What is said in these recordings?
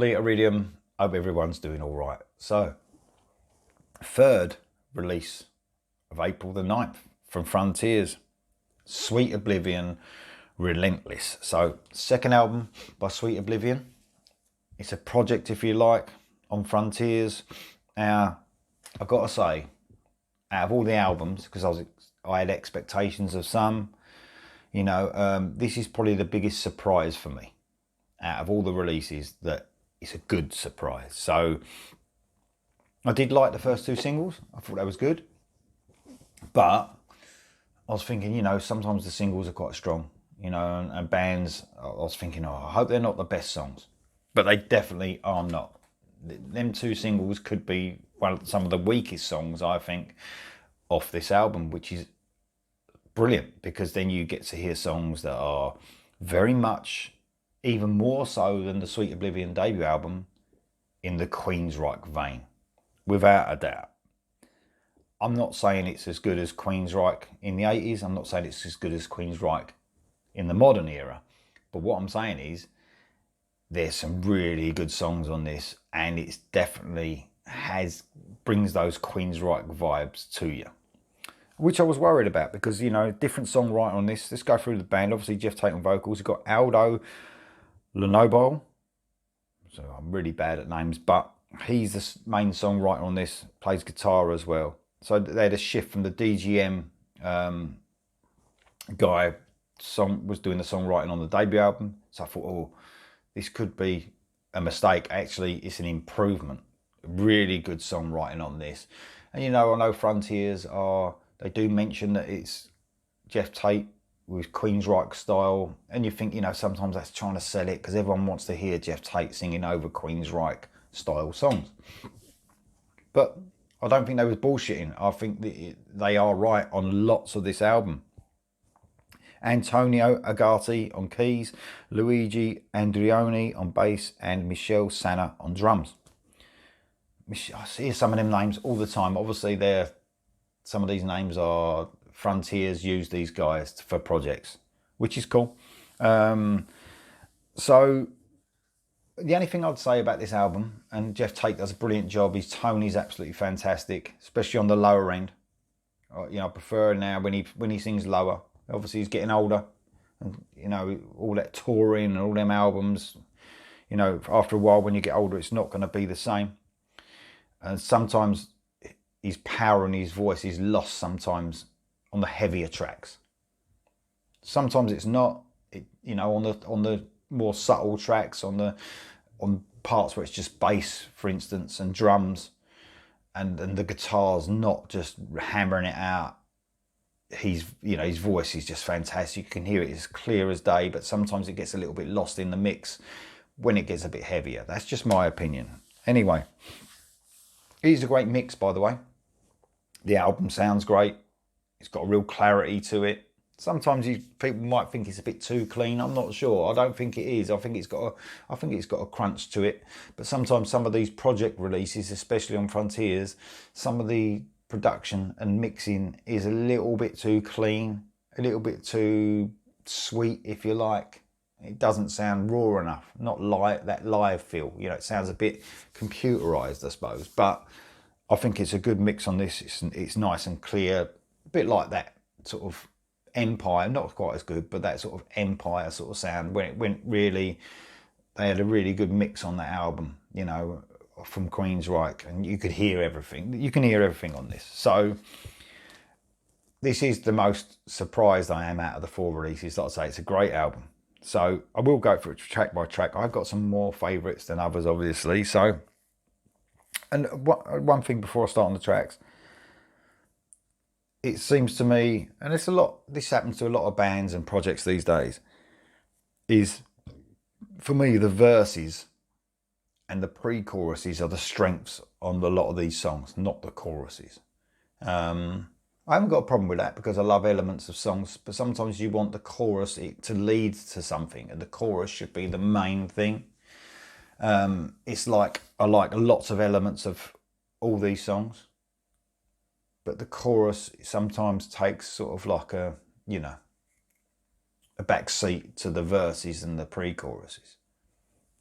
family, Iridium. Hope everyone's doing all right. So, third release of April the 9th from Frontiers, Sweet Oblivion, Relentless. So, second album by Sweet Oblivion. It's a project, if you like, on Frontiers. Now, I've got to say, out of all the albums, because I had expectations of some, this is probably the biggest surprise for me out of all the releases, that it's a good surprise. So I did like the first two singles. I thought that was good. But I was thinking, sometimes the singles are quite strong, and bands, I was thinking, I hope they're not the best songs. But they definitely are not. Them two singles could be some of the weakest songs, I think, off this album, which is brilliant, because then you get to hear songs that are very much, even more so than the Sweet Oblivion debut album, in the Queensryche vein, without a doubt. I'm not saying it's as good as Queensryche in the 80s. I'm not saying it's as good as Queensryche in the modern era. But what I'm saying is, there's some really good songs on this, and it's definitely brings those Queensryche vibes to you, which I was worried about, because, different songwriter on this. Let's go through the band. Obviously, Geoff Tate on vocals. You've got Aldo Lenoble. So I'm really bad at names, but he's the main songwriter on this, plays guitar as well. So they had a shift from the DGM guy, was doing the songwriting on the debut album. So I thought, this could be a mistake. Actually, it's an improvement. Really good songwriting on this. And I know Frontiers they do mention that it's Geoff Tate with Queensryche style, and you think, sometimes that's trying to sell it, because everyone wants to hear Geoff Tate singing over Queensryche style songs. But I don't think they was bullshitting. I think that they are right on lots of this album. Antonio Agati on keys, Luigi Andrioni on bass, and Michelle Sanna on drums. I see some of them names all the time. Obviously, some of these names are Frontiers use these guys for projects, which is cool. So the only thing I'd say about this album, and Geoff Tate does a brilliant job, his tone is absolutely fantastic, especially on the lower end. I prefer now when he sings lower. Obviously, he's getting older, and all that touring and all them albums. After a while, when you get older, it's not going to be the same. And sometimes his power and his voice is lost sometimes on the heavier tracks. Sometimes it's not, on the more subtle tracks, on parts where it's just bass, for instance, and drums, and the guitar's not just hammering it out. His voice is just fantastic. You can hear it as clear as day, but sometimes it gets a little bit lost in the mix when it gets a bit heavier. That's just my opinion. Anyway, it is a great mix, by the way. The album sounds great. It's got a real clarity to it. Sometimes people might think it's a bit too clean. I'm not sure. I don't think it is. I think it's got a crunch to it. But sometimes some of these project releases, especially on Frontiers, some of the production and mixing is a little bit too clean, a little bit too sweet, if you like. It doesn't sound raw enough, not that live feel. It sounds a bit computerized, I suppose. But I think it's a good mix on this. It's nice and clear, a bit like that sort of Empire, not quite as good, but that sort of Empire sort of sound when it went really. They had a really good mix on that album, from Queensryche, and you could hear everything. You can hear everything on this. So this is the most surprised I am out of the four releases. Like I say, it's a great album. So I will go for it track by track. I've got some more favourites than others, obviously. So, and one thing before I start on the tracks, it seems to me, and this happens to a lot of bands and projects these days, is, for me, the verses and the pre-choruses are the strengths on a lot of these songs, not the choruses. I haven't got a problem with that, because I love elements of songs, but sometimes you want the chorus to lead to something, and the chorus should be the main thing. It's like, I like lots of elements of all these songs, but the chorus sometimes takes sort of like a back seat to the verses and the pre-choruses.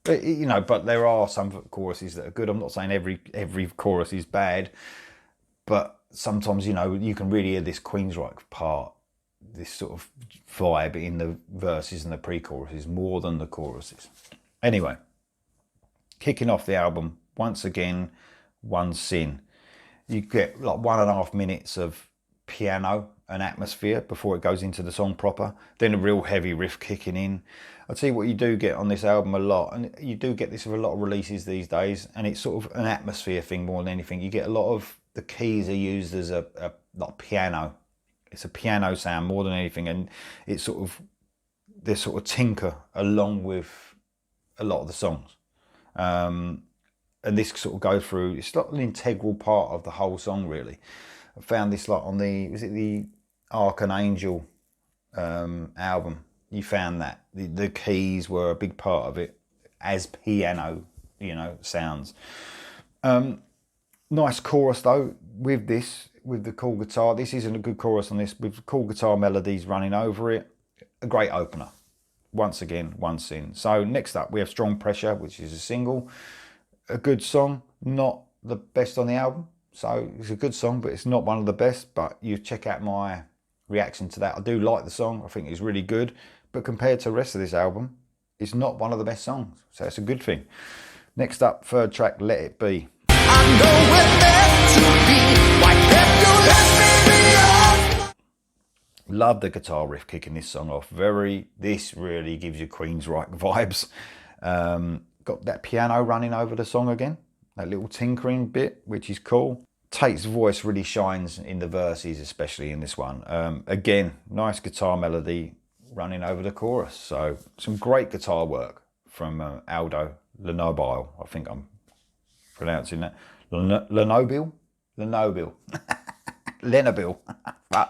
But, you know, but there are some choruses that are good. I'm not saying every chorus is bad, but sometimes, you know, you can really hear this Queensryche part, this sort of vibe in the verses and the pre-choruses more than the choruses. Anyway, kicking off the album, once again, One Sin. You get like 1.5 minutes of piano and atmosphere before it goes into the song proper. Then a real heavy riff kicking in. I'll tell you what you do get on this album a lot, and you do get this with a lot of releases these days, and it's sort of an atmosphere thing more than anything. You get a lot of the keys are used as a like piano. It's a piano sound more than anything, and it's sort of, they sort of tinker along with a lot of the songs. And this sort of goes through, it's not an integral part of the whole song really. I found this like on the, was it the Archangel album? You found that the keys were a big part of it as piano, you know, sounds. Nice chorus though with this, with the cool guitar. This isn't a good chorus on this, with cool guitar melodies running over it. A great opener. Once again, One Sin. So next up we have Strong Pressure, which is a single. A good song, not the best on the album. So it's a good song, but it's not one of the best. But you check out my reaction to that. I do like the song. I think it's really good. But compared to the rest of this album, it's not one of the best songs. So it's a good thing. Next up, third track, Let It Be. I know we're meant to be. Why can't you let me be off? Love the guitar riff kicking this song off. This really gives you Queensryche vibes. Got that piano running over the song again, that little tinkering bit, which is cool. Tate's voice really shines in the verses, especially in this one. Again, nice guitar melody running over the chorus. So some great guitar work from Aldo Lenobile. I think I'm pronouncing that. Lenobile? Lenobile.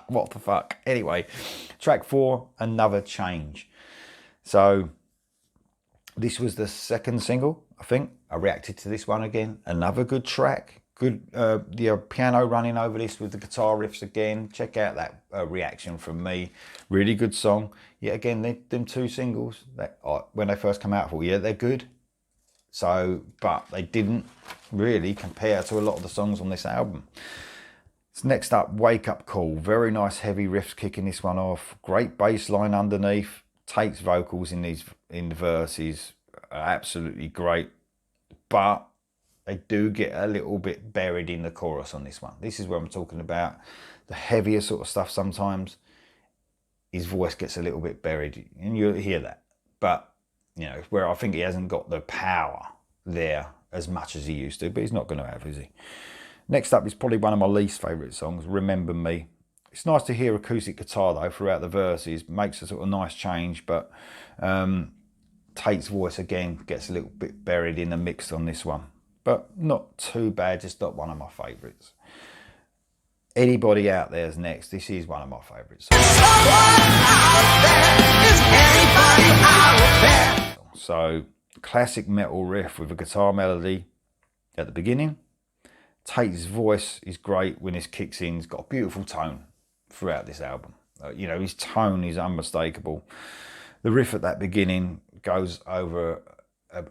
What the fuck? Anyway, track 4, Another Change. So this was the second single, I think. I reacted to this one again. Another good track. Good the piano running over this with the guitar riffs again. Check out that reaction from me. Really good song. Yet again, them two singles, that when they first come out, I thought, yeah, they're good. So, but they didn't really compare to a lot of the songs on this album. So next up, Wake Up Call. Very nice heavy riffs kicking this one off. Great bass line underneath. Tate's vocals in the verses are absolutely great, but they do get a little bit buried in the chorus on this one. This is where I'm talking about the heavier sort of stuff. Sometimes his voice gets a little bit buried, and you hear that. But you know, where I think he hasn't got the power there as much as he used to, but he's not going to have, is he? Next up is probably one of my least favourite songs, Remember Me. It's nice to hear acoustic guitar though throughout the verses, makes a sort of nice change, but Tate's voice again gets a little bit buried in the mix on this one. But not too bad, just not one of my favourites. Anybody Out There's next. This is one of my favourites. So, classic metal riff with a guitar melody at the beginning. Tate's voice is great when this kicks in. He's got a beautiful tone throughout this album. You know, his tone is unmistakable. The riff at that beginning goes over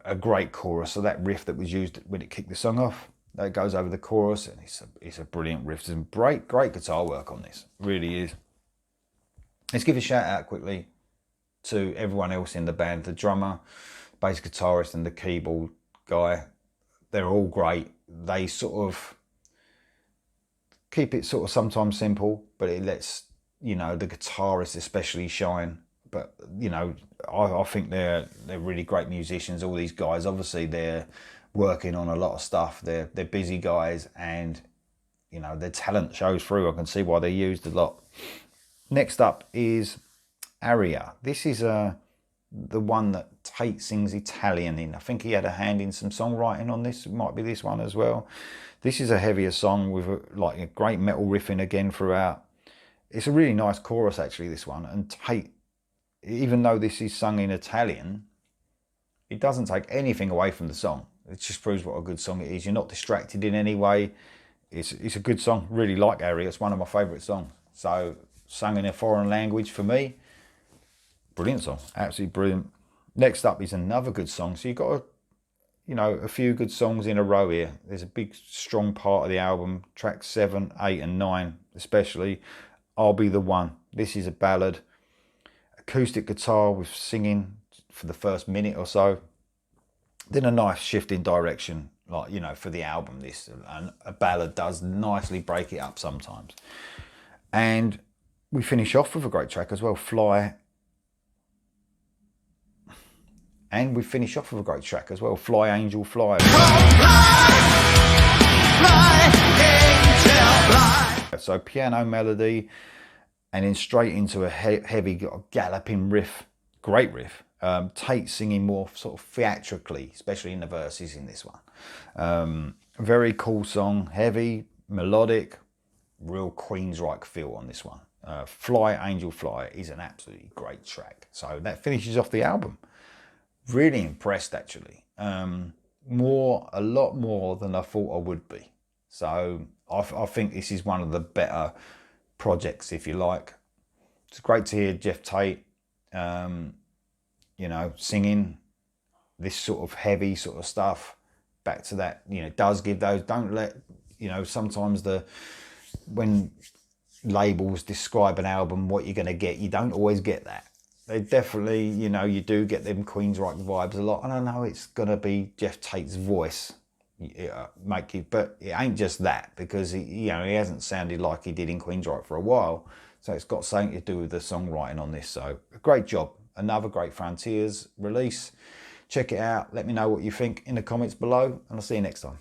a great chorus. So that riff that was used when it kicked the song off, that goes over the chorus, and it's a brilliant riff. There's some great guitar work on this. It really is. Let's give a shout out quickly to everyone else in the band. The drummer, bass guitarist, and the keyboard guy. They're all great. They sort of keep it sort of sometimes simple, but it lets, you know, the guitarist especially shine. But, you know, I think they're really great musicians, all these guys. Obviously, they're working on a lot of stuff. They're busy guys, and, you know, their talent shows through. I can see why they're used a lot. Next up is Aria. This is the one that Tate sings Italian in. I think he had a hand in some songwriting on this. It might be this one as well. This is a heavier song with a great metal riffing again throughout. It's a really nice chorus actually, this one. And Tate, even though this is sung in Italian, it doesn't take anything away from the song. It just proves what a good song it is. You're not distracted in any way. It's a good song. Really like Aria. It's one of my favourite songs. So sung in a foreign language for me, brilliant song. Absolutely brilliant. Next up is another good song. So you've got a few good songs in a row here. There's a big, strong part of the album. Tracks 7, 8, and 9, especially. I'll Be the One. This is a ballad. Acoustic guitar with singing for the first minute or so. Then a nice shift in direction, like, for the album. This, and a ballad does nicely break it up sometimes. And we finish off with a great track as well, Fly. And we finish off with a great track as well, Fly Angel Fly. So piano melody, and then straight into a heavy galloping riff, great riff. Tate singing more sort of theatrically, especially in the verses in this one. Very cool song, heavy, melodic, real Queensryche feel on this one. Fly Angel Fly is an absolutely great track. So that finishes off the album. Really impressed, actually. A lot more than I thought I would be. So I think this is one of the better projects, if you like. It's great to hear Geoff Tate, singing this sort of heavy sort of stuff. Back to that, does give those. Don't let, sometimes when labels describe an album, what you're going to get, you don't always get that. They definitely, you do get them Queensryche vibes a lot. And I know it's going to be Geoff Tate's voice, but it ain't just that, because he hasn't sounded like he did in Queensryche for a while. So it's got something to do with the songwriting on this. So a great job. Another great Frontiers release. Check it out. Let me know what you think in the comments below, and I'll see you next time.